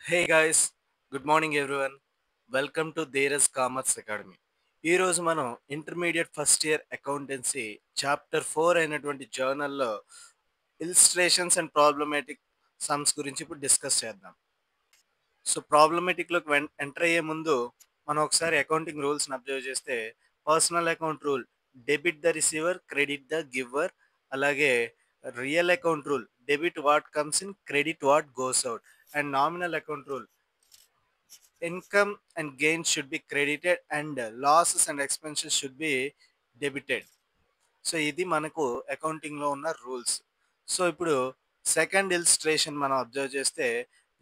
Hey guys, good morning everyone. Welcome to Dheeraj commerce academy. ఈరోజు మనం intermediate first year accountancy chapter 4 అయినటువంటి జర్నల్లో ఇల్స్ట్రేషన్స్ and problematic sums గురించి ఇప్పుడు discuss చేద్దాం. సో ప్రాబ్లమాటిక్లోకి ఎంటర్ అయ్యే ముందు మనం ఒకసారి అకౌంటింగ్ రూల్స్ని అబ్జర్వ్ చేస్తే personal account rule debit the receiver, credit the giver. అలాగే real account rule debit what comes in, credit what goes out. And nominal account rule income and gains should be credited and losses and expenses should be debited. So ఇది మనకు అకౌంటింగ్లో ఉన్న rules. So ఇప్పుడు second illustration మనం observe చేస్తే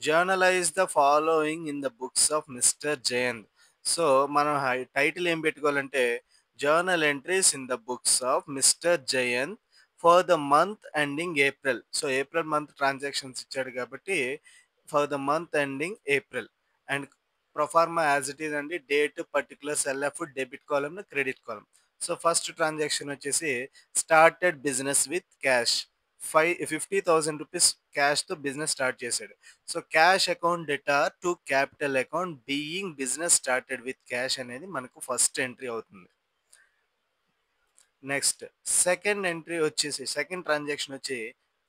journalize the following in the books of mister Jayant. So మనం title ఏం పెట్టుకోవాలంటే journal entries in the books of mister Jayant for the month ending April. So April month transactions ఇచ్చాడు కాబట్టి for the month ending April. And proforma as it is అండి, date, particulars, LF, debit column, credit column. So first transaction వచ్చేసి started business with cash. 50,000 rupees క్యాష్తో business start చేశాడు. So cash account data to capital account being business started with cash అనేది మనకు first entry అవుతుంది. Next second entry వచ్చేసి second transaction వచ్చి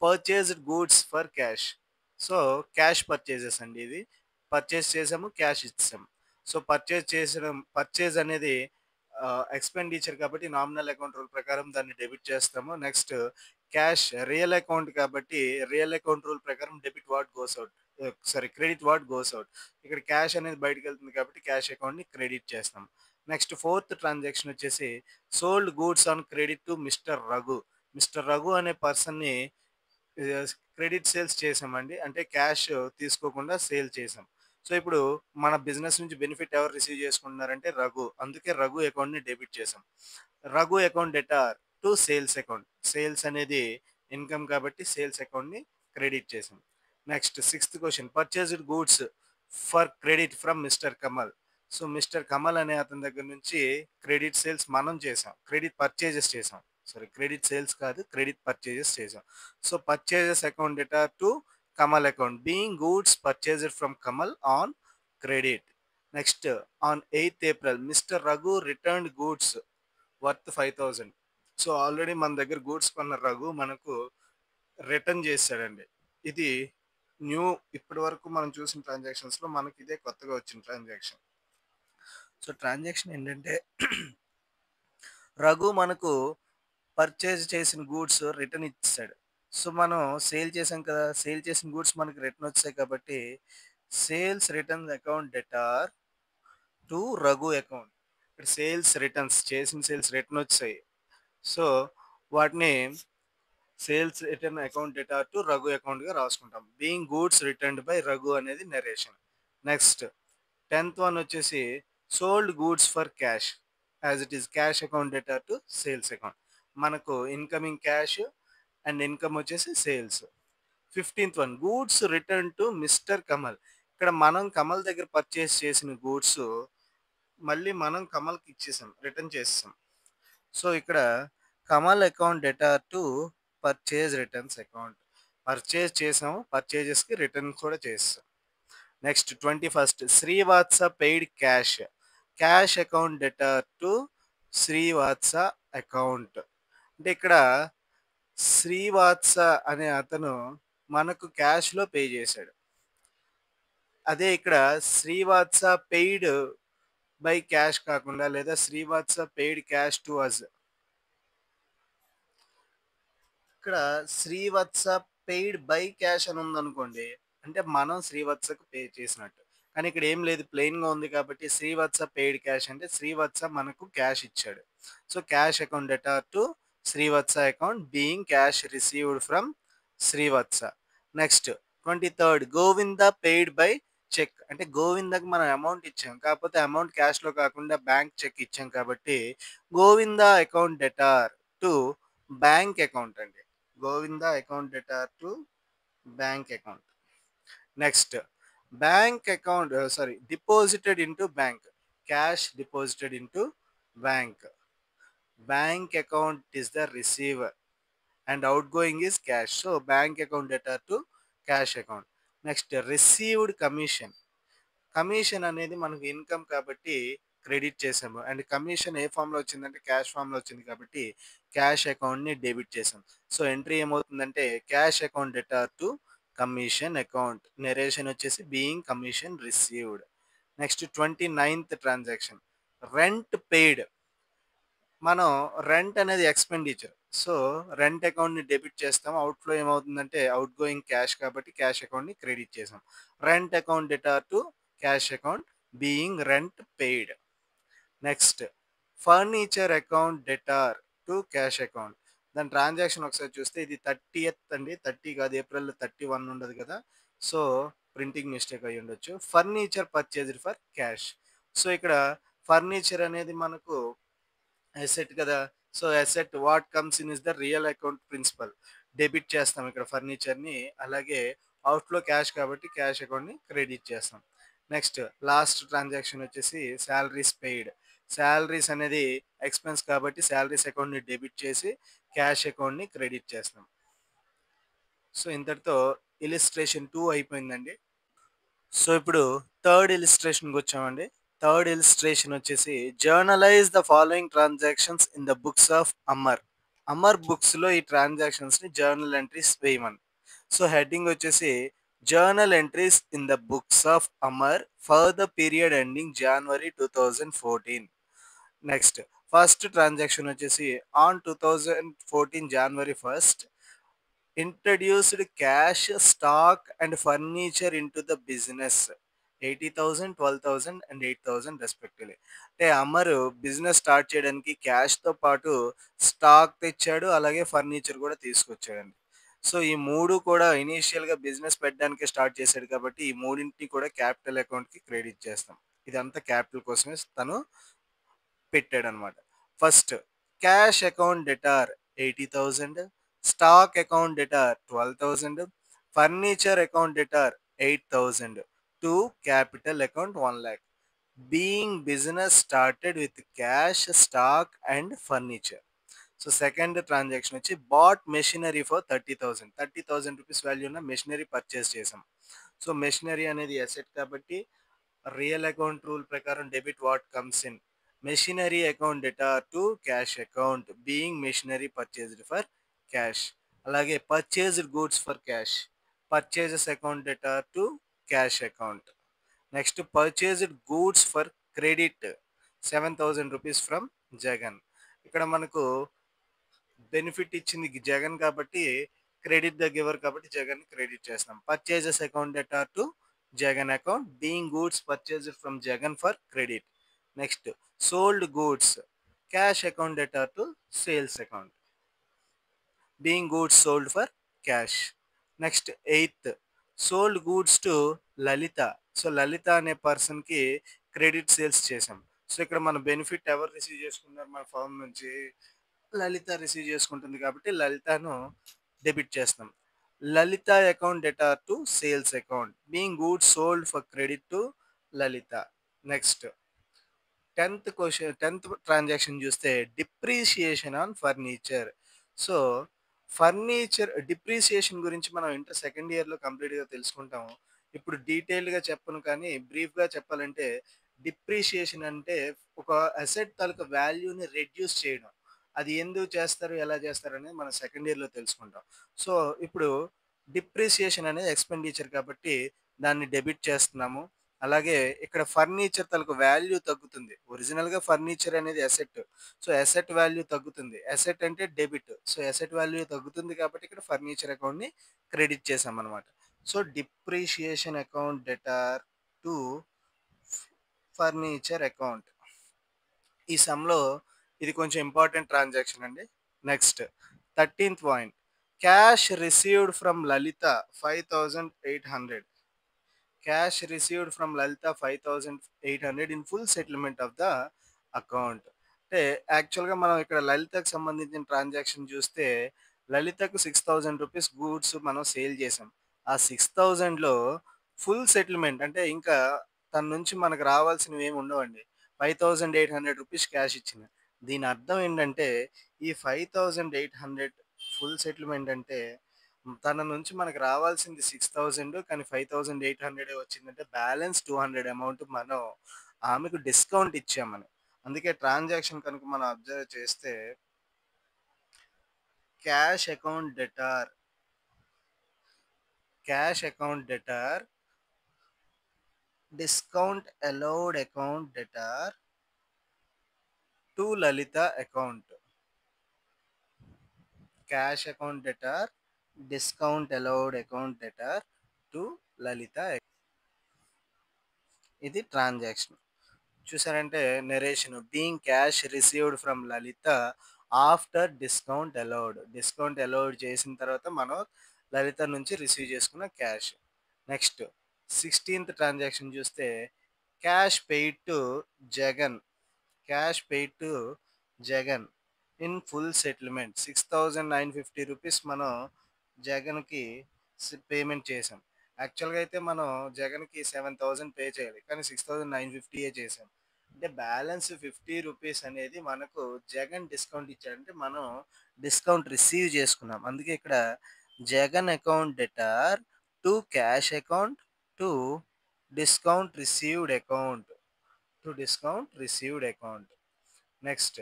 purchased goods for cash. So cash purchases అండి, ఇది purchase చేసాము, క్యాష్ ఇచ్చాము. సో పర్చేజ్ అనేది ఎక్స్పెండిచర్ కాబట్టి నామినల్ అకౌంట్ రూల్ ప్రకారం దాన్ని డెబిట్ చేస్తాము. నెక్స్ట్ క్యాష్ రియల్ అకౌంట్ కాబట్టి రియల్ అకౌంట్ రూల్ ప్రకారం debit what goes out, credit what goes out. ఇక్కడ క్యాష్ అనేది బయటకు వెళ్తుంది కాబట్టి క్యాష్ అకౌంట్ని క్రెడిట్ చేస్తాం. నెక్స్ట్ ఫోర్త్ ట్రాన్సాక్షన్ వచ్చేసి sold goods on credit to mister Raghu. Mister Raghu అనే పర్సన్ని క్రెడిట్ సేల్స్ చేసామండి, అంటే క్యాష్ తీసుకోకుండా సేల్ చేసాం. సో ఇప్పుడు మన బిజినెస్ నుంచి బెనిఫిట్ ఎవరు రిసీవ్ చేసుకుంటున్నారంటే రఘు, అందుకే రఘు అకౌంట్ని డెబిట్ చేసాం. Raghu account data to sales account. Sales అనేది ఇన్కమ్ కాబట్టి సేల్స్ అకౌంట్ని క్రెడిట్ చేసాం. Next sixth question purchased goods for credit from mister Kamal. So mister Kamal అనే అతని దగ్గర నుంచి క్రెడిట్ సేల్స్ మనం చేసాం, క్రెడిట్ పర్చేజెస్ చేసాం. క్రెడిట్ సేల్స్ కాదు, క్రెడిట్ పర్చేజెస్ చేసాం. So purchases account data to Kamal account being goods purchased from Kamal on credit. Next on 8th April mister Raghu returned goods worth 5,000. So already మన దగ్గర గూడ్స్ కొన్న రఘు మనకు return చేశాడండి. ఇది న్యూ, ఇప్పటి వరకు మనం చూసిన ట్రాన్సాక్షన్స్లో మనకి ఇదే కొత్తగా వచ్చిన ట్రాన్సాక్షన్. సో ట్రాన్సాక్షన్ ఏంటంటే రఘు మనకు పర్చేజ్ చేసిన గూడ్స్ రిటర్న్ ఇచ్చాడు. సో మనం సేల్ చేసాం కదా, సేల్ చేసిన గూడ్స్ మనకి రిటర్న్ వచ్చాయి కాబట్టి sales return account debtor to Raghu account. ఇక్కడ సేల్స్ రిటర్న్స్ చేసిన సేల్స్ రిటర్న్ వచ్చాయి. సో వాటిని sales return account data to Raghu అకౌంట్గా రాసుకుంటాం. Being goods returned by Raghu అనేది నెరేషన్. నెక్స్ట్ 10th వన్ వచ్చేసి sold goods for cash as it is cash account data to sales account. మనకు incoming cash and income వచ్చేసి sales. 15th one goods return to mister Kamal. ఇక్కడ మనం కమల్ దగ్గర purchase చేసిన goods మళ్ళీ మనం కమల్కి ఇచ్చేసాం, రిటర్న్ చేసేసాం. సో ఇక్కడ Kamal account data to purchase returns account. Purchase చేసాము, పర్చేజెస్కి రిటర్న్ కూడా చేస్తాం. Next 21st Srivatsa paid cash. Cash account data to Srivatsa account. అంటే ఇక్కడ శ్రీవాత్స అనే అతను మనకు క్యాష్లో పే చేశాడు. అదే ఇక్కడ శ్రీవాత్స పెయిడ్ బై క్యాష్ కాకుండా, లేదా Srivatsa paid cash to us. ఇక్కడ శ్రీవత్స పెయిడ్ బై క్యాష్ అని ఉందనుకోండి, అంటే మనం శ్రీవత్సకు పే చేసినట్టు. కానీ ఇక్కడ ఏం లేదు, ప్లెయిన్గా ఉంది కాబట్టి శ్రీవత్స పెయిడ్ క్యాష్ అంటే శ్రీవత్స మనకు క్యాష్ ఇచ్చాడు. So cash account data to Srivatsa account being cash received from Srivatsa. Next 23rd Govinda paid by check. అంటే గోవిందకి మనం అమౌంట్ ఇచ్చాం, కాకపోతే అమౌంట్ క్యాష్లో కాకుండా బ్యాంక్ చెక్ ఇచ్చాం కాబట్టి Govinda account data to bank account అండి. Govinda account data to bank account. Next bank account deposited into bank. Cash deposited into bank. Bank account is the receiver and outgoing is cash. So bank account data to cash account. Next received commission. Commission అనేది మనకు income కాబట్టి credit చేసాము. And commission ఏ ఫార్మ్‌లో వచ్చిందంటే cash ఫార్మ్‌లో వచ్చింది కాబట్టి cash అకౌంట్‌ని debit చేసాం. So, entry ఏమవుతుందంటే cash account debtor to commission account. Narration వచ్చేసి బీయింగ్ కమిషన్ రిసీవ్డ్. నెక్స్ట్ 29థ్ ట్రాన్సాక్షన్ రెంట్ పెయిడ్. మనం రెంట్ అనేది ఎక్స్‌పెండిచర్. సో, రెంట్ అకౌంట్‌ని డెబిట్ చేస్తాం. అవుట్‌ఫ్లో ఏమవుతుందంటే అవుట్‌గోయింగ్ క్యాష్ కాబట్టి క్యాష్ అకౌంట్‌ని క్రెడిట్ చేసాం. Rent account debtor to cash account being rent paid. Next furniture account debtor to cash account. దాని ట్రాన్సాక్షన్ ఒకసారి చూస్తే ఇది 30థ్ అండి. 30 కాదు ఏప్రిల్ 31 ఉండదు కదా! సో, ప్రింటింగ్ మిస్టేక్ అయ్యి ఉండొచ్చు. Furniture purchased for cash. So, ఇక్కడ ఫర్నిచర్ అనేది మనకు అసెట్ కదా! So, asset what comes in is the real account principle. Debit చేస్తాం ఇక్కడ ఫర్నిచర్‌ని. అలాగే అవుట్‌ఫ్లో క్యాష్ కాబట్టి క్యాష్ అకౌంట్‌ని క్రెడిట్ చేస్తాం. నెక్స్ట్ లాస్ట్ ట్రాన్సాక్షన్ వచ్చేసి సాలరీస్ పెయిడ్. సాలరీస్ అనేది ఎక్స్‌పెన్స్ కాబట్టి సాలరీస్ అకౌంట్‌ని డెబిట్ చేసి క్యాష్ అకౌంట్‌ని క్రెడిట్ చేస్తాం. సో, ఇంతటితో ఇలిస్ట్రేషన్ 2 అయిపోయిందండి. సో, ఇప్పుడు థర్డ్ ఇలిస్ట్రేషన్‌కొచ్చామండి. థర్డ్ ఇలిస్ట్రేషన్ వచ్చేసి journalise the following transactions in the books of Amar. Amar బుక్స్‌లో ఈ ట్రాన్సాక్షన్స్‌ని జర్నల్ ఎంట్రీస్ వేయమని. సో, హెడ్డింగ్ వచ్చేసి journal entries in the books of Amar for the period ending January 2014. Next first transaction వచ్చేసి on 2014 January 1 introduced cash, stock and furniture into the business. 80,000, 12,000 and 8,000 respectively. అంటే అమరు business start చేయడానికి క్యాష్‌తో పాటు stock తెచ్చాడు. అలాగే furniture కూడా తీసుకొచ్చాడండి. So, ఈ 3 కూడా ఇనీషియల్‌గా బిజినెస్ పెట్టడానికే స్టార్ట్ చేశాడు కాబట్టి ఈ మూడింటిని కూడా క్యాపిటల్ అకౌంట్‌కి క్రెడిట్ చేస్తాం. ఇదంతా క్యాపిటల్ కోసమే తను పెట్టాడనమాట. First cash account debtor 80,000, stock account debtor 12,000, furniture account debtor 8,000 to capital account 1,00,000. Being business started with cash, stock and furniture. So, second transaction వచ్చి bought machinery for 30,000. 30,000 rupees value ఉన్న machinery purchase చేసాం. So, machinery అనేది asset కాబట్టి real account rule ప్రకారం debit what comes in. Machinery account debtor to cash account being machinery purchased for cash. అలాగే purchased goods for cash. Purchases account debtor to cash account. Next purchased goods for credit 7,000 rupees from Jagan. ఇక్కడ మనకు benefit ఇచ్చింది జగన్ కాబట్టి credit the giver కాబట్టి Jagan credit చేస్తాం. Purchases account debtor to Jagan account being goods purchased from Jagan for credit. Next sold goods cash account debtor to sales account being goods sold for cash. Next eighth sold goods to Lalitha. So, Lalitha అనే పర్సన్కి credit sales చేసాం. So, ఇక్కడ మన benefit ఎవరు receive చేసుకున్నారు మన form నుంచి? లలిత receive చేసుకుంటుంది కాబట్టి లలితను డెబిట్ చేస్తాం. Lalitha account debtor to sales account being goods sold for credit to Lalitha. Next 10th transaction చూస్తే depreciation on furniture. So, furniture depreciation గురించి మనం ఇంటర్ సెకండ్ ఇయర్‌లో కంప్లీట్‌గా తెలుసుకుంటాము. ఇప్పుడు డీటెయిల్డ్‌గా చెప్పను కానీ బ్రీఫ్‌గా చెప్పాలంటే డిప్రిసియేషన్ అంటే ఒక అసెట్ తాలూకా వాల్యూని రెడ్యూస్ చేయడం. అది ఎందుకు చేస్తారు? ఎలా చేస్తారు? అనేది మనం సెకండ్ ఇయర్‌లో తెలుసుకుంటాం. సో, ఇప్పుడు డిప్రిసియేషన్ అనేది ఎక్స్‌పెండిచర్ కాబట్టి దాన్ని డెబిట్ చేస్తున్నాము. అలాగే ఇక్కడ ఫర్నిచర్ తాలూకు వాల్యూ తగ్గుతుంది. ఒరిజినల్‌గా ఫర్నిచర్ అనేది అసెట్. సో, అసెట్ వాల్యూ తగ్గుతుంది. అసెట్ అంటే డెబిట్. సో, అసెట్ వాల్యూ తగ్గుతుంది కాబట్టి ఇక్కడ ఫర్నిచర్ అకౌంట్‌ని క్రెడిట్ చేశామనమాట. So, depreciation account debtor to furniture account. ఈ సమ్‌లో ఇది కొంచెం ఇంపార్టెంట్ ట్రాన్సాక్షన్ అండి. నెక్స్ట్ 13థ్ point cash received from Lalitha 5,800. Cash received from Lalitha 5,800 in full settlement of the account. అంటే యాక్చువల్‌గా మనం ఇక్కడ లలితకు సంబంధించిన ట్రాన్సాక్షన్ చూస్తే లలితకు 6,000 రూపీస్ గూడ్స్ మనం సేల్ చేసాం. ఆ 6,000లో ఫుల్ సెటిల్మెంట్ అంటే ఇంకా తన నుంచి మనకు రావాల్సినవి ఏమి ఉండవండి. 5,800 రూపీస్ క్యాష్ ఇచ్చింది. దీని అర్థం ఏంటంటే ఈ 5,800 ఫుల్ సెటిల్మెంట్ అంటే తన నుంచి మనకు రావాల్సింది 6,000 కానీ 5,800 వచ్చిందంటే బ్యాలెన్స్ 200 అమౌంట్ మనం ఆమెకు డిస్కౌంట్ ఇచ్చామని. అందుకే ట్రాన్సాక్షన్ కనుక మనం అబ్జర్వ్ చేస్తే cash account debtor, cash account debtor, discount allowed account debtor to Lalitha account. Cash account debtor, discount allowed account debtor to Lalitha. ఇది ట్రాన్సాక్షన్. చూసారంటే narration being cash received from Lalitha after discount allowed. Discount allowed చేసిన తర్వాత మనం లలిత నుంచి receive చేసుకున్న cash. Next 16th transaction చూస్తే cash paid to Jagan, cash paid to Jagan in full settlement. 6,950 rupees మనం జగన్కి పేమెంట్ చేసాం. యాక్చువల్గా అయితే మనం జగన్కి 7,000 పే చేయాలి, కానీ 6,950 చేసాం. అంటే బ్యాలెన్స్ 50 రూపీస్ అనేది మనకు జగన్ డిస్కౌంట్ ఇచ్చాడంటే మనం డిస్కౌంట్ రిసీవ్ చేసుకున్నాం. అందుకే ఇక్కడ Jagan account debtor to cash account to discount received account, to discount received account. Next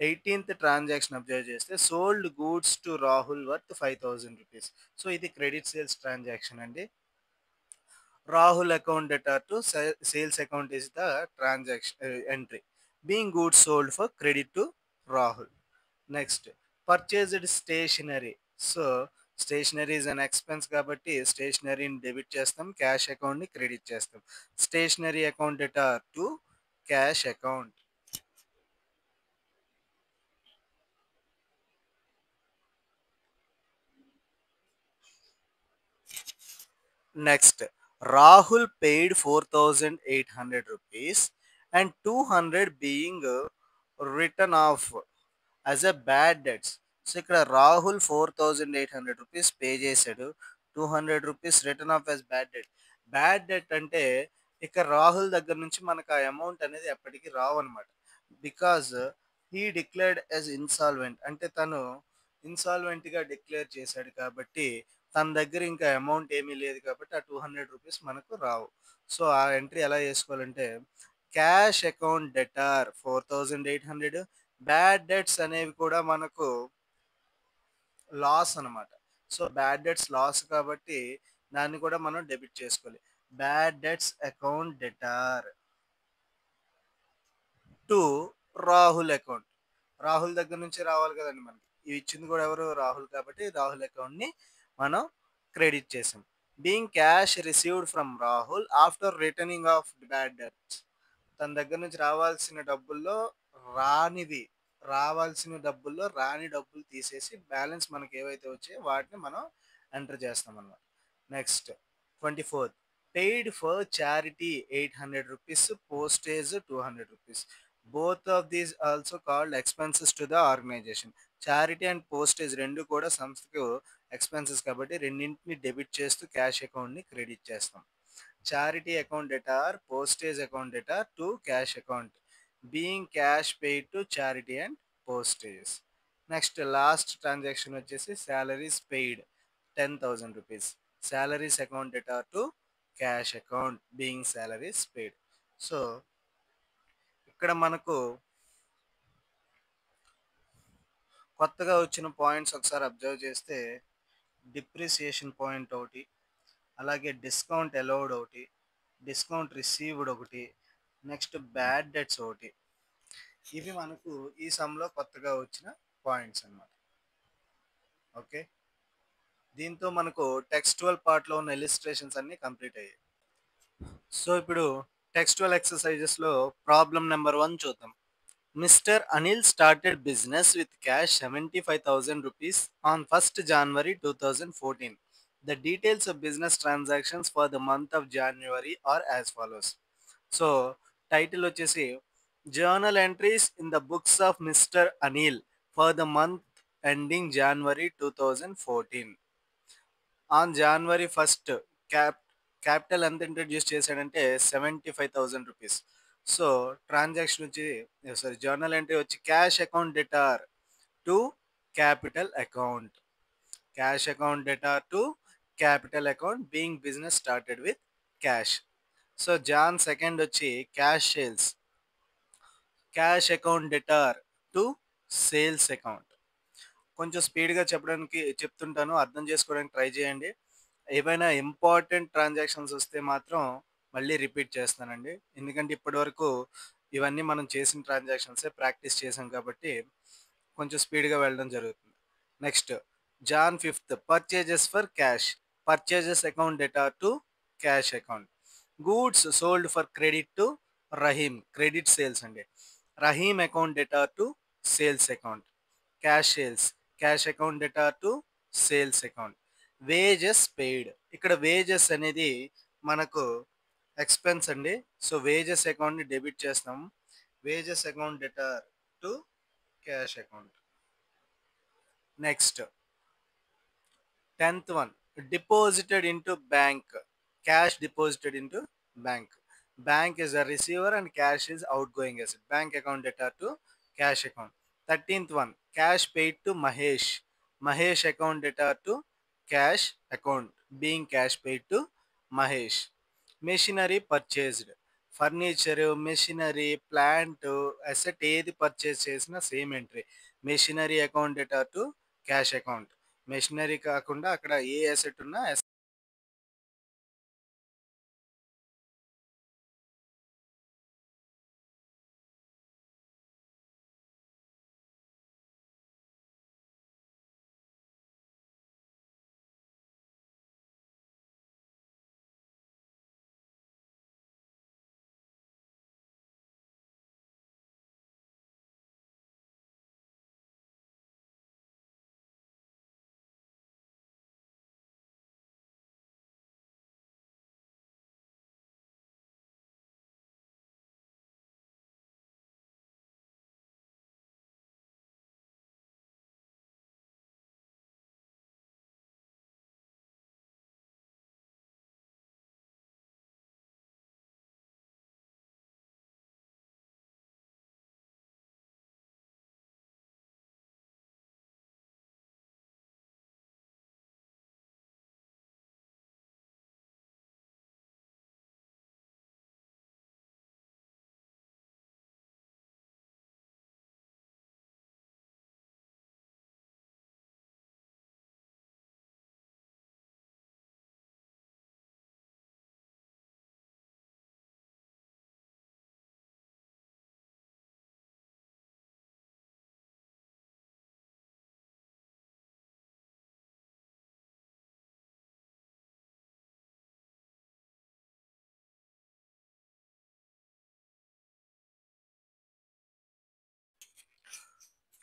18th transaction observe చేస్తే sold goods to Rahul worth 5,000 rupees. So ఇది క్రెడిట్ సేల్స్ ట్రాన్సాక్షన్ అండి. Rahul account debtor to sales account is the transaction entry. Being goods sold for credit to Rahul. Next purchased stationery. So stationery is an expense కాబట్టి స్టేషనరీని debit చేస్తాం, cash అకౌంట్ని credit చేస్తాం. Stationery account debtor to cash account. Next, Rahul paid 4,800 rupees and 200 being written off as a bad debts. So ఇక్కడ Rahul 4,800 rupees pay చేశాడు, 200 rupees return of as bad debt. Bad debt అంటే ఇక్కడ రాహుల్ దగ్గర నుంచి మనకు ఆ అమౌంట్ అనేది ఎప్పటికీ రావు అనమాట. Because he declared as insolvent, అంటే తను ఇన్సాల్వెంట్గా డిక్లేర్ చేశాడు కాబట్టి తన దగ్గర ఇంకా అమౌంట్ ఏమీ లేదు కాబట్టి ఆ 200 రూపీస్ మనకు రావు. సో ఆ ఎంట్రీ ఎలా చేసుకోవాలంటే cash account debtor 4,800, bad debts అనేవి కూడా మనకు లాస్ అనమాట. సో బ్యాడ్ డెట్స్ లాస్ కాబట్టి దాన్ని కూడా మనం డెబిట్ చేసుకోవాలి. Bad debts account debtor to Rahul account. Rahul దగ్గర నుంచి రావాలి కదండి మనకి, ఇవి ఇచ్చింది కూడా ఎవరు, రాహుల్, కాబట్టి రాహుల్ అకౌంట్ని మనం క్రెడిట్ చేసాం. Being cash received from Rahul after returning of bad debts. తన దగ్గర నుంచి రావాల్సిన డబ్బుల్లో రానివి, రావాల్సిన డబ్బుల్లో రాని డబ్బులు తీసేసి బ్యాలెన్స్ మనకి ఏవైతే వచ్చాయో వాటిని మనం ఎంటర్ చేస్తాం అన్నమాట. Next 24th paid for charity 800 rupees, postage 200 rupees. Both of these also called expenses to the organisation. Charity and postage రెండు కూడా సంస్థకు ఎక్స్పెన్సెస్ కాబట్టి రెండింటిని డెబిట్ చేస్తూ క్యాష్ అకౌంట్ని క్రెడిట్ చేస్తాం. Charity account debtor, postage account debtor to cash account. Being cash paid to charity and postage. Next last transaction వచ్చేసి salaries paid 10,000 rupees. Salaries account debtor to cash account being salaries paid. So ఇక్కడ మనకు కొత్తగా వచ్చిన points ఒకసారి observe చేస్తే depreciation point ఒకటి, అలాగే discount allowed ఒకటి, డిస్కౌంట్ రిసీవ్డ్ ఒకటి, నెక్స్ట్ బ్యాడ్ డెట్స్ ఒకటి. ఇవి మనకు ఈ సమ్లో కొత్తగా వచ్చిన పాయింట్స్ అన్నమాట. ఓకే, దీంతో మనకు టెక్స్టువల్ పార్ట్లో ఉన్న ఇలిస్ట్రేషన్స్ అన్నీ కంప్లీట్ అయ్యాయి. సో ఇప్పుడు టెక్స్టువల్ ఎక్సర్సైజెస్లో ప్రాబ్లం నెంబర్ 1 చూద్దాం. Mr. Anil started business with cash 75,000 rupees on 1st January 2014. The details of business transactions for the month of January are as follows. So, title వచ్చేసి Journal entries in the books of Mr. Anil for the month ending January 2014. On January 1st, capital ఎంత introduce చేశాడంటే 75,000 rupees. So transaction వచ్చి journal entry వచ్చి cash account debtor to capital account. Cash account data to capital account being business started with cash. So Jan second వచ్చి cash sales, cash account debtor to sales account. కొంచెం స్పీడ్గా చెప్పడానికి చెప్తుంటాను, అర్థం చేసుకోవడానికి try చేయండి. ఏవైనా ఇంపార్టెంట్ ట్రాన్సాక్షన్స్ వస్తే మాత్రం మళ్ళీ రిపీట్ చేస్తానండి, ఎందుకంటే ఇప్పటివరకు ఇవన్నీ మనం చేసిన ట్రాన్సాక్షన్సే ప్రాక్టీస్ చేసాం కాబట్టి కొంచెం స్పీడ్గా వెళ్ళడం జరుగుతుంది. Next Jan fifth purchases for cash, purchases account data to cash account. Goods sold for credit to Rahim, credit sales అండి. Rahim account data to sales account. Cash sales, cash account data to sales account. Wages paid, ఇక్కడ wages అనేది మనకు expense అండి. So wages అకౌంట్ని debit చేస్తాం. Wages account data to cash account. Next 10th one deposited into bank, cash deposited into bank. Bank is a receiver and cash is outgoing asset. Bank account data to cash account. 13th one cash paid to Mahesh, Mahesh account data to cash account being cash paid to Mahesh. Machinery purchased, furniture, machinery, plant, asset ఏది purchase చేసినా same entry. Machinery account data to cash account. Machinery కాకుండా అక్కడ ఏ asset ఉన్నా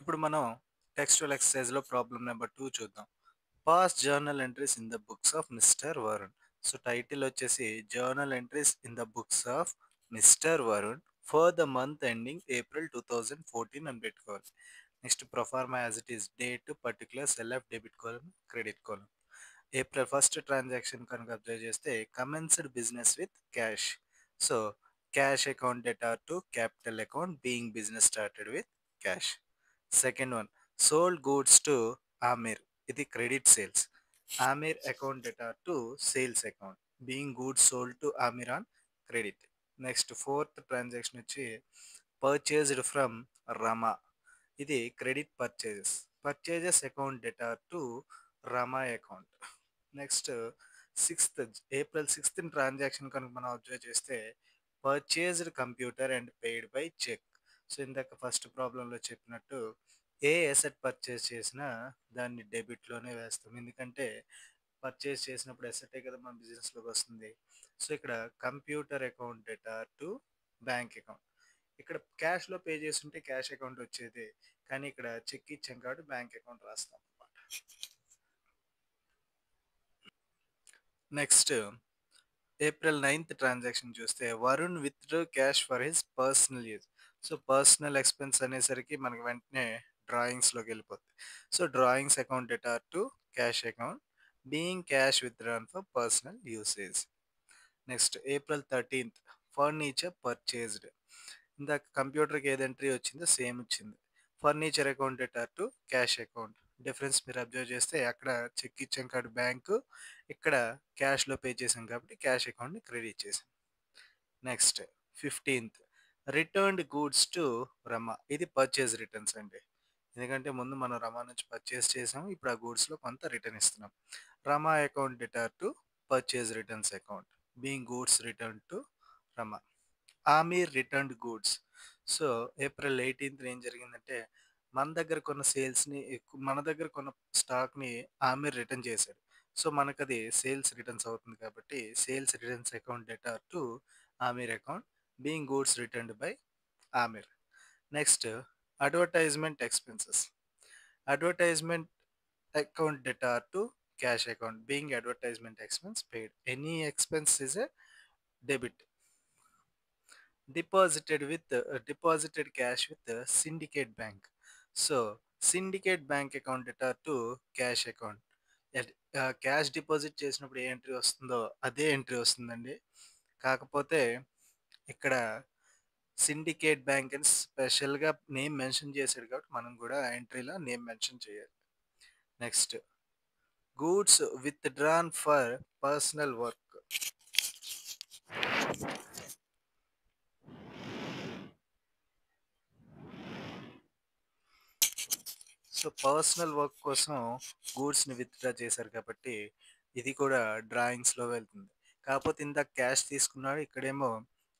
ఇప్పుడు మనం textual ఎక్సర్సైజ్లో problem number 2 చూద్దాం. Past journal entries in the books of mister Varun. So title వచ్చేసి journal entries in the books of mister Varun for the month ending April 2014 అని పెట్టుకోవాలి. Next proforma as it is date particular self debit column credit column. April first transaction కనుక observe చేస్తే commenced business with cash. So cash account data to capital account being business started with cash. Second one sold goods to Amir, ఇది credit sales. Amir account data to sales account being goods sold to Amir on credit. Next fourth transaction వచ్చి purchased from Rama, ఇది credit purchases. Purchases account data to Rama account. Next sixth April 6th transaction కనుక మనం observe చేస్తే purchased computer and paid by cheque. So ఇందాక first ప్రాబ్లంలో చెప్పినట్టు ఏ asset purchase చేసినా దాన్ని డెబిట్లోనే వేస్తాం, ఎందుకంటే పర్చేస్ చేసినప్పుడు అసెటే కదా మన బిజినెస్లోకి వస్తుంది. సో ఇక్కడ computer account data to bank account. ఇక్కడ క్యాష్లో పే చేస్తుంటే క్యాష్ అకౌంట్ వచ్చేది, కానీ ఇక్కడ చెక్ ఇచ్చాం కాబట్టి బ్యాంక్ అకౌంట్ రాస్తాం అన్నమాట. నెక్స్ట్ ఏప్రిల్ 9th ట్రాన్సాక్షన్ చూస్తే Varun withdraw cash for his personal use. So personal expense అనేసరికి మనకి వెంటనే డ్రాయింగ్స్లోకి వెళ్ళిపోతుంది. So drawings account data to cash account being cash withdrawn for personal usage. Next April 13th furniture purchased. ఇందాక కంప్యూటర్కి ఏది entry వచ్చిందో same వచ్చింది. Furniture account data to cash account difference మీరు observe చేస్తే అక్కడ చెక్ ఇచ్చాం కాబట్టి బ్యాంకు, ఇక్కడ క్యాష్‌లో పే చేసాం కాబట్టి క్యాష్ అకౌంట్‌ని క్రెడిట్ చేసాం. నెక్స్ట్ 15థ్ రిటర్న్డ్ గూడ్స్ టు రమా. ఇది పర్చేజ్ రిటర్న్స్ అండి. ఎందుకంటే ముందు మనం రమా నుంచి పర్చేజ్ చేసాము. ఇప్పుడు ఆ గూడ్స్‌లో కొంత రిటర్న్ ఇస్తున్నాం. Rama account debtor to purchase returns account. Being goods return to Rama. Aamir returned goods. So, April 18థ్ ఏం జరిగిందంటే, మన దగ్గర కొన్న స్టాక్‌ని ఆమీర్ రిటర్న్ చేశాడు. సో, మనకది సేల్స్ రిటర్న్స్ అవుతుంది కాబట్టి, sales returns account debtor to Aamir account being goods returned by Aamir. Next advertisement expenses. Advertisement account debtor to cash account being advertisement expense paid. Any expense is a debit. Deposited cash with the syndicate bank. So syndicate bank account data to cash account. Cash deposit చేసినప్పుడు ఏ entry వస్తుందో అదే entry వస్తుందండి. కాకపోతే ఇక్కడ syndicate bank అని స్పెషల్గా name mention చేశాడు కాబట్టి మనం కూడా ఎంట్రీలో నేమ్ మెన్షన్ చేయాలి. Next goods with drawn for personal work. So personal work కోసం గూడ్స్ని విత్డ్రా చేశారు కాబట్టి ఇది కూడా డ్రాయింగ్స్లో వెళ్తుంది. కాకపోతే ఇందాక క్యాష్ తీసుకున్నాడు, ఇక్కడేమో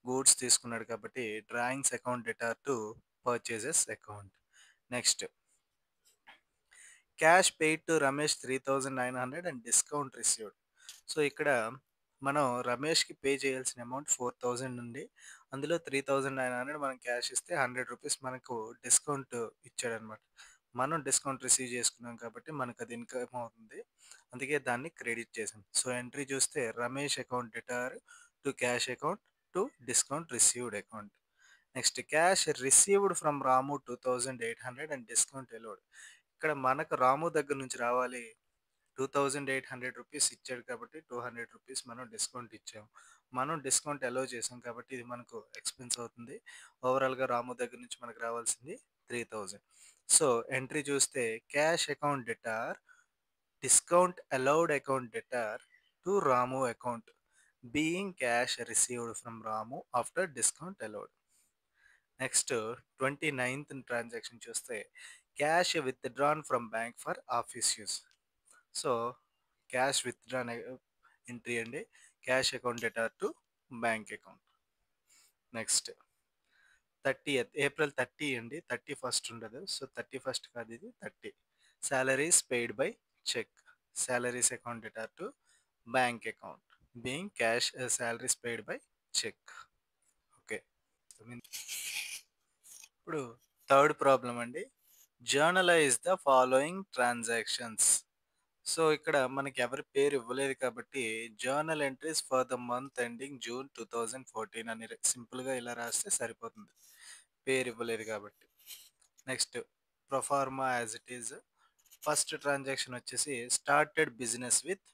గూడ్స్ తీసుకున్నాడు కాబట్టి drawings account debtor to purchases account. Next cash paid to Ramesh 3,900 and discount received. So ఇక్కడ మనం రమేష్కి పే చేయాల్సిన అమౌంట్ 4,000 ఉంది. అందులో 3,900 మనం క్యాష్ ఇస్తే 100 రూపీస్ మనకు డిస్కౌంట్ ఇచ్చాడనమాట. మనం డిస్కౌంట్ రిసీవ్ చేసుకున్నాం కాబట్టి మనకు అది ఇన్కమ్ అవుతుంది. అందుకే దాన్ని క్రెడిట్ చేసాం. సో ఎంట్రీ చూస్తే Ramesh account debtor to cash account to discount received account. Next cash received from Ramu 2,800 and discount ఎలోడ్. ఇక్కడ మనకు రాము దగ్గర నుంచి రావాలి 2,800 రూపీస్ ఇచ్చాడు కాబట్టి 200 రూపీస్ మనం డిస్కౌంట్ ఇచ్చాము. మనం డిస్కౌంట్ అలో చేసాం కాబట్టి ఇది మనకు ఎక్స్పెన్స్ అవుతుంది. ఓవరాల్గా రాము దగ్గర నుంచి మనకు రావాల్సింది 3,000. సో ఎంట్రీ చూస్తే cash account debtor discount allowed account debtor to Ramu account being cash received from Ramu after discount allowed. Next 29th transaction చూస్తే cash withdrawn from bank for office use. So cash withdrawn entry అండి. Cash account debtor to bank account. Next 30th April 30 అండి. 31st ఉండదు. So 31st కాదు, ఇది 30. Salaries paid by cheque. Salaries account debtor to bank account being cash salaries paid by cheque. Okay. ఇప్పుడు third problem అండి. Journalize the following transactions. So ఇక్కడ మనకి ఎవరి పేరు ఇవ్వలేదు కాబట్టి journal entries for the month ending June 2014 అని సింపుల్గా ఇలా రాస్తే సరిపోతుంది, పేరు ఇవ్వలేదు కాబట్టి. Next proforma as it is. First transaction వచ్చేసి started business with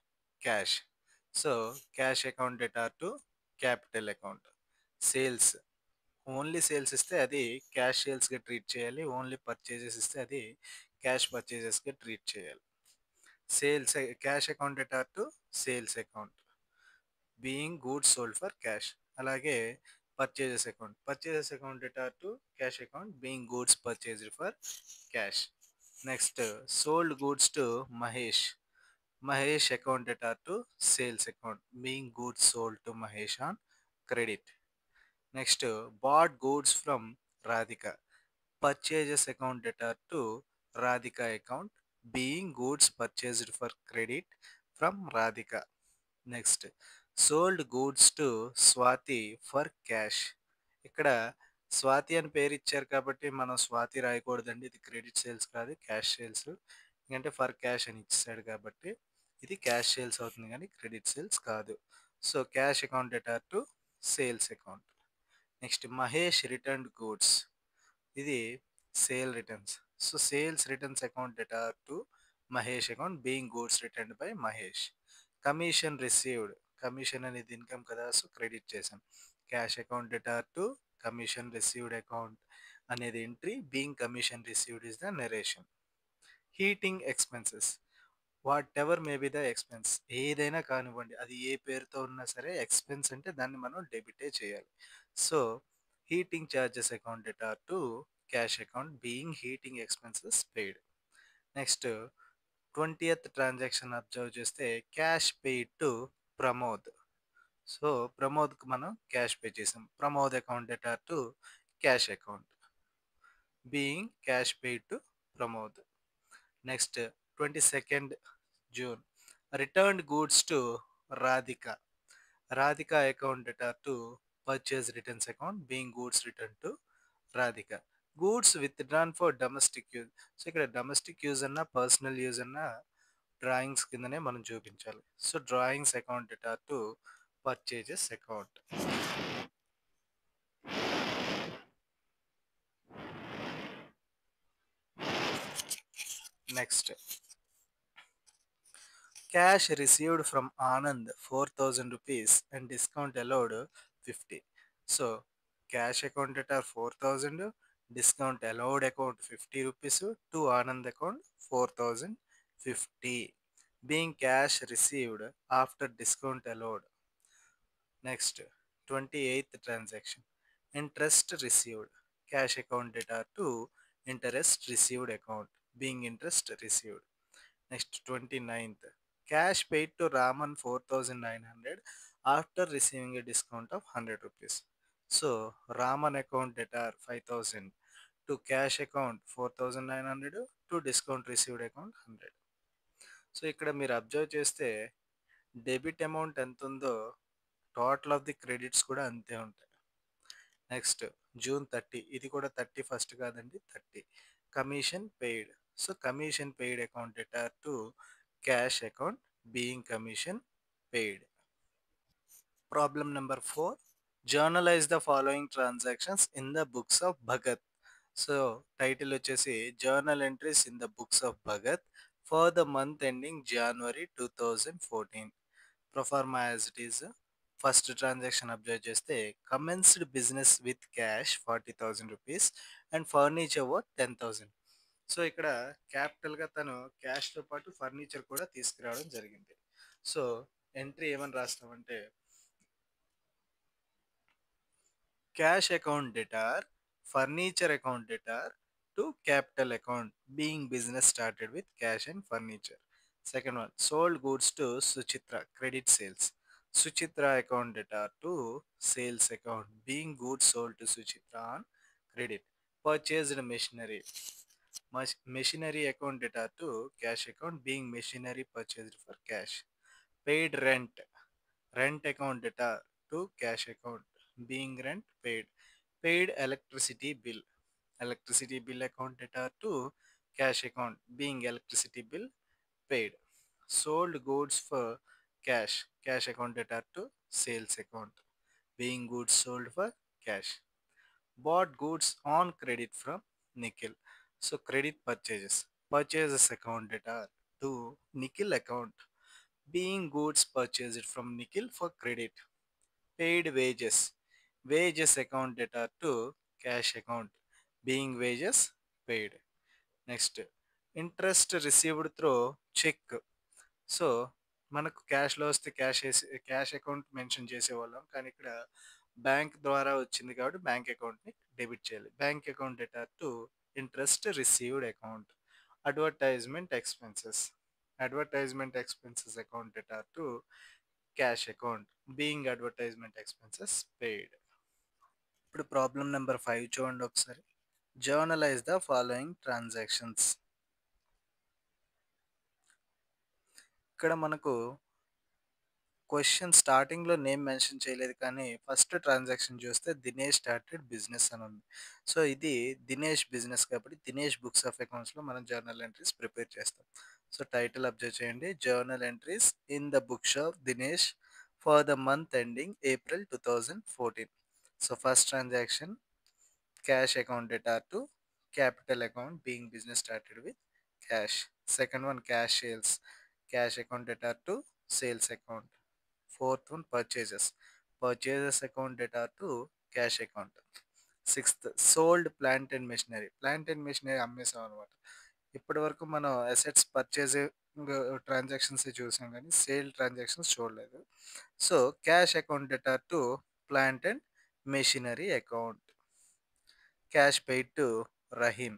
cash. So cash account debtor to capital account. Sales only sales ఇస్తే అది క్యాష్ సేల్స్గా ట్రీట్ చేయాలి. ఓన్లీ పర్చేజెస్ ఇస్తే అది క్యాష్ పర్చేజెస్గా ట్రీట్ చేయాలి. Sales cash account debtor to sales account being goods sold for cash. అలాగే purchases account debtor to cash account being goods purchased for cash. Next sold goods to Mahesh account debtor to sales account being goods sold to Mahesh on credit. Next bought goods from Radhika. Purchases account debtor to Radhika account being goods purchased for credit from Radhika. Next sold goods to Swathi for cash. ఇక్కడ స్వాతి అని పేరు ఇచ్చారు కాబట్టి మనం స్వాతి రాయకూడదండి, ఇది credit sales కాదు, cash sales. ఎందుకంటే ఫర్ క్యాష్ అని ఇచ్చాడు కాబట్టి ఇది క్యాష్ సేల్స్ అవుతుంది కానీ క్రెడిట్ సేల్స్ కాదు. So cash account debtor to sales account. Next Mahesh returned goods, ఇది sale returns. So sales returns account debtor to Mahesh account being goods returned by Mahesh. Commission received, commission అనేది income కదా, so credit చేసాం. Cash account debtor to commission received account అనేది entry being commission received is the narration. Heating expenses. Whatever may be the expense. ఏదైనా కానివ్వండి. అది ఏ పేరుతో ఉన్నా సరే ఎక్స్‌పెన్స్ అంటే దాన్ని మనం డెబిటే చేయాలి. So, heating charges account debtor to cash account being heating expenses paid. Next 20థ్ ట్రాన్సాక్షన్ అబ్జర్వ్ చేస్తే cash paid to Pramod. So, ప్రమోద్‌కి మనం క్యాష్ పే చేసాం. Pramod account debtor to cash account being cash paid to Pramod. Next 22nd June. Returned goods to Radhika. Radhika account data to purchase returns account being goods returned to Radhika. Goods withdrawn for domestic use. So ఇక్కడ domestic use అన్న personal use అన్న drawings కిందనే మనం చూపించాలి. So drawings account data to purchases account. Next cash received from Anand 4000 rupees and discount allowed 50. So cash accounted are 4000, discount allowed account 50 rupees to Anand account 4050 being cash received after discount allowed. Next 28th transaction interest received cash account data to interest received account being interest received. Next 29th cash paid to Raman 4900 after receiving a discount of 100 rupees. So Raman account data 5000 to cash account 4900 to discount received account 100. So ఇక్కడ మీరు observe చేస్తే debit amount ఎంత ఉందో total of the credits కూడా అంతే ఉంటాయి. Next June 30 ఇది కూడా 31st కాదండి 30 commission paid. So commission paid account data to cash account being commission paid. Problem number 4 journalise the following transactions in the books of Bhagat. So title వచ్చేసి journal entries in the books of Bhagat for the month ending January 2014. Proforma as it is. First transaction observe చేస్తే commenced business with cash 40,000 rupees and furniture worth 10,000. So ఇక్కడ క్యాపిటల్గా తను క్యాష్తో పాటు furniture కూడా తీసుకురావడం జరిగింది. So entry ఏమని రాస్తామంటే cash account debtor, furniture account debtor to capital account being business started with cash and furniture. Second one, sold goods to Suchitra, credit sales. Suchitra account debtor to sales account being goods sold to Suchitra on credit. Purchased machinery. Machinery account debtor to cash account being machinery purchased for cash. Paid rent. Rent account debtor to cash account being rent paid. Paid electricity bill. Electricity bill account debtor to cash account being electricity bill paid. Sold goods for cash. Cash account debtor to sales account being goods sold for cash. Bought goods on credit from Nikhil. So credit purchases. Purchases account debtor to Nikhil account being goods purchased from Nikhil for credit. Paid wages. Wages account debtor to cash account being wages paid. Next interest received through check. So మనకు క్యాష్లో వస్తే cash వేసి cash account mention చేసేవాళ్ళం, కానీ ఇక్కడ bank ద్వారా వచ్చింది కాబట్టి bank అకౌంట్ని డెబిట్ చేయాలి. Bank account data to interest received account. Advertisement expenses. Advertisement expenses account data to cash account being advertisement expenses paid. ఇప్పుడు ప్రాబ్లం నెంబర్ 5 చూడండి ఒకసారి. Journalise the following transactions. ఇక్కడ మనకు క్వశ్చన్ స్టార్టింగ్లో నేమ్ మెన్షన్ చేయలేదు, కానీ ఫస్ట్ ట్రాన్సాక్షన్ చూస్తే Dinesh started business అని ఉంది. సో ఇది దినేష్ బిజినెస్ కాబట్టి దినేష్ బుక్స్ ఆఫ్ అకౌంట్స్లో మనం జర్నల్ ఎంట్రీస్ ప్రిపేర్ చేస్తాం. సో టైటిల్ అబ్జర్వ్ చేయండి, journal entries in the books of Dinesh for the month ending April 2014. So first transaction cash account data to capital account being business started with cash. Second one cash sales. Cash account data to sales account. Fourth one purchases. Purchases account data to cash account. Sixth sold plant and machinery. Plant and machinery అమ్మేసాం అనమాట. ఇప్పటివరకు మనం assets purchasing transactions చూసాం కానీ sale transactions చూడలేదు. So cash account debtor to plant and machinery account. Cash paid to Rahim.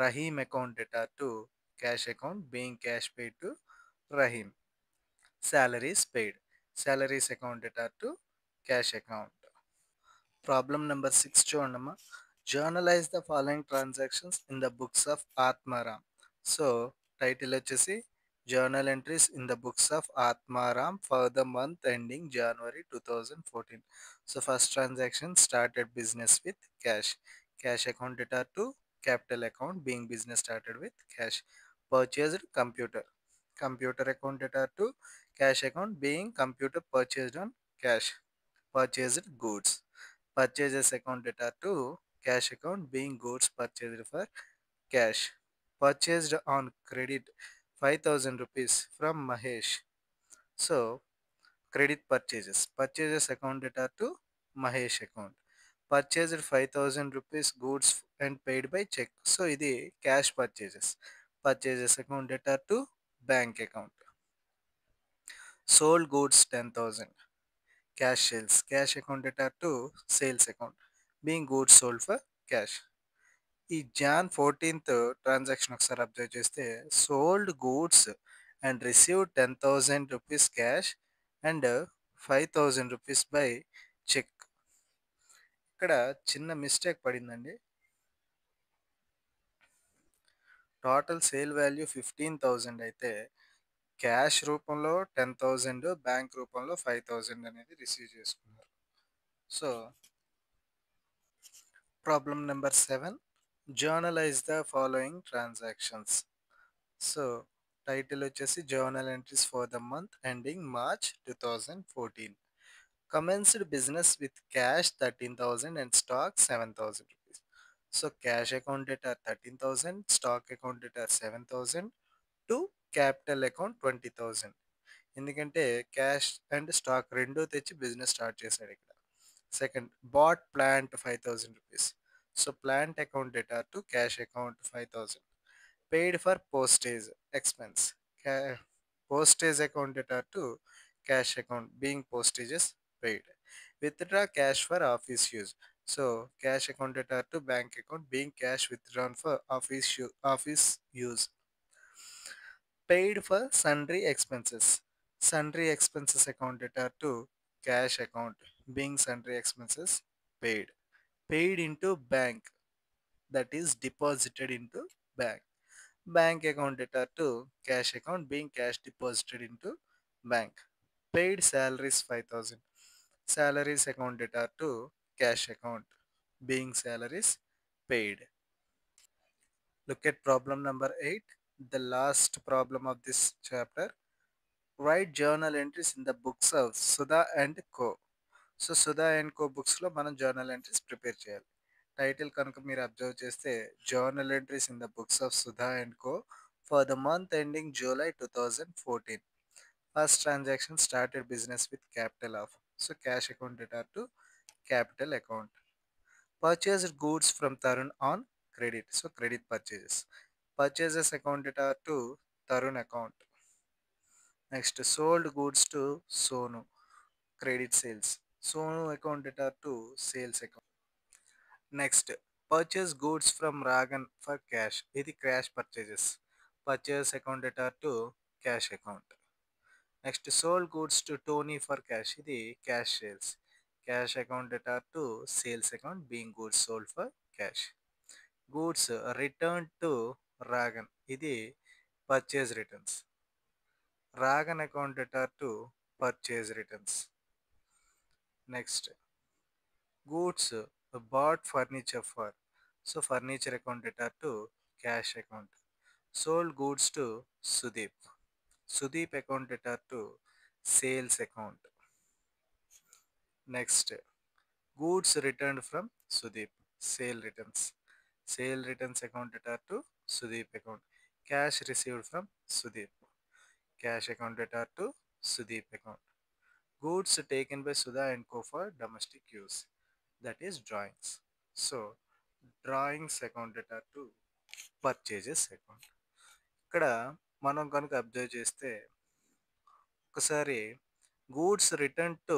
Rahim account data to cash account being cash paid to Rahim. Salaries paid. Salaries account data to cash account. Problem number 6 చూడమ్మా. Journalize the following transactions in the books of Atmaram. So, title వచ్చేసి Journal entries in the books of Atmaram for the month ending January 2014. So, first transaction started business with cash. Cash account data to capital account being business started with cash. Purchased computer. Computer account data to cash account being computer purchased on cash. Purchased goods. Purchases account data to cash account being goods purchased for cash. Purchased on credit 5000 rupees from Mahesh. So credit purchases. Purchases account data to Mahesh account. Purchased 5000 rupees goods and paid by check. So ఇది cash purchases. Purchases account data to bank account. Sold goods 10,000. Cash sales. Cash account data to sales account being goods sold for cash. ఈ John 14th transaction ఒకసారి observe చేస్తే sold goods and receive 10,000 rupees cash and 5,000 rupees by cheque. ఇక్కడ చిన్న mistake పడిందండి. Total sale value 15,000 అయితే cash రూపంలో 10,000 bank రూపంలో 5,000 అనేది రిసీవ్ చేసుకున్నారు. So problem number 7, journalise the following transactions. So title వచ్చేసి journal entries for the month ending March 2014. Commenced business with cash 13,000 and stock 7,000 rupees. So cash account data 13,000, stock account data 7,000 to capital account 20,000. ఎందుకంటే cash and stock రెండు తెచ్చి business start చేశాడు ఇక్కడ. Second, bought plant 5,000 rupees. So plant account data to cash account 5,000. Paid for postage expense. Postage account data to cash account being postages paid. Withdraw cash for office use. So cash account data to bank account being cash withdrawn for office use. Paid for sundry expenses. Sundry expenses account data to cash account being sundry expenses paid. Paid into bank, that is deposited into bank. Bank account data to cash account being cash deposited into bank. Paid salaries 5,000. Salaries account data to cash account being salaries paid. Look at problem number 8, the last problem of this chapter. Write journal entries in the books of Sudha and Co. So Sudha and co బుక్స్లో మనం journal entries prepare చేయాలి. Title కనుక మీరు observe చేస్తే journal entries in the books of Sudha and co for the month ending July 2014. First transaction started business with capital of. So cash account data to capital account. Purchased goods from Tarun on credit. So credit purchases. Purchases account data to Tarun account. Next sold goods to Sonu, credit sales. Sonu account data to sales account. Next, purchase goods from Ragan for cash. ఇది cash purchases. Purchase account data to cash account. Next, sold goods to Tony for cash. ఇది cash sales. Cash account data to sales account being goods sold for cash. Goods returned to Ragan. ఇది purchase returns. Ragan account data to purchase returns. Next, goods bought furniture for. So furniture account data to cash account. Sold goods to Sudeep. Sudeep account data to sales account. Next, goods returned from Sudeep. Sale returns. Sale returns account data to Sudeep account. Cash received from Sudeep. Cash account data to Sudeep account. Goods taken by Sudha and Co for domestic use. That is drawings. So drawings account data to purchases account. ఇక్కడ మనం కనుక observe చేస్తే ఒకసారి goods return to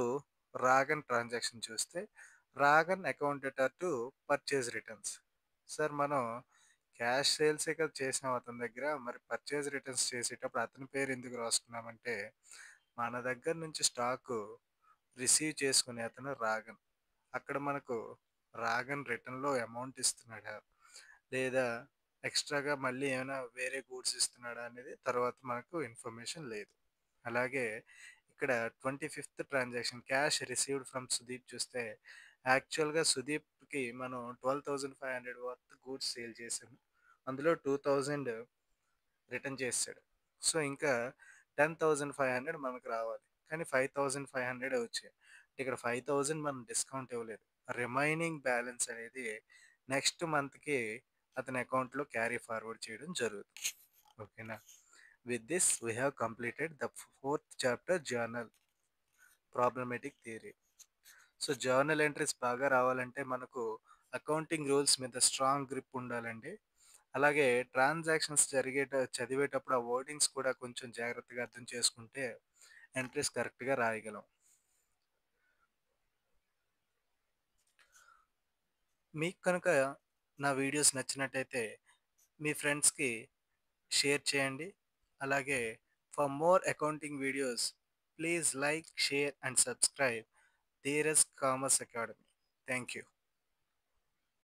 Ragan transaction చూస్తే Ragan accounted to purchase returns. Sir మనం cash సేల్సే కదా చేసాం అతని దగ్గర, మరి పర్చేజ్ రిటర్న్స్ చేసేటప్పుడు అతని పేరు ఎందుకు రాసుకున్నామంటే మన దగ్గర నుంచి స్టాకు రిసీవ్ చేసుకునే అతను రాగన్. అక్కడ మనకు రాగన్ రిటర్న్‌లో అమౌంట్ ఇస్తున్నాడా? లేదా ఎక్స్‌ట్రాగా మళ్ళీ ఏమైనా వేరే గూడ్స్ ఇస్తున్నాడా అనేది తర్వాత మనకు ఇన్ఫర్మేషన్ లేదు. అలాగే ఇక్కడ 25థ్ transaction cash received from Sudeep చూస్తే యాక్చువల్‌గా సుదీప్‌కి మనం 12,500 వర్త్ గూడ్స్ సేల్ చేసాము. అందులో 2,000 రిటర్న్ చేసేసాడు. సో, ఇంకా 10,500 మనకు రావాలి. కానీ 5,500 వచ్చాయి. ఇక్కడ 5,000 మనం డిస్కౌంట్ ఇవ్వలేదు. రిమైనింగ్ బ్యాలెన్స్ అనేది నెక్స్ట్ మంత్‌కి అతని అకౌంట్‌లో క్యారీ ఫార్వర్డ్ చేయడం జరుగుతుంది. ఓకేనా? With this we have completed the fourth chapter journal problematic theory. So, journal entries బాగా రావాలంటే మనకు అకౌంటింగ్ రూల్స్ మీద స్ట్రాంగ్ గ్రిప్ ఉండాలండి. అలాగే ట్రాన్సాక్షన్స్ చదివేటప్పుడు ఆ వర్డింగ్స్ కూడా కొంచెం జాగ్రత్తగా అర్థం చేసుకుంటే ఎంట్రీస్ కరెక్ట్‌గా రాయగలం. మీకు కనుక నా వీడియోస్ నచ్చినట్టయితే మీ ఫ్రెండ్స్‌కి షేర్ చేయండి. అలాగే for more accounting videos please like, share and subscribe Dheeraj commerce academy. Thank you.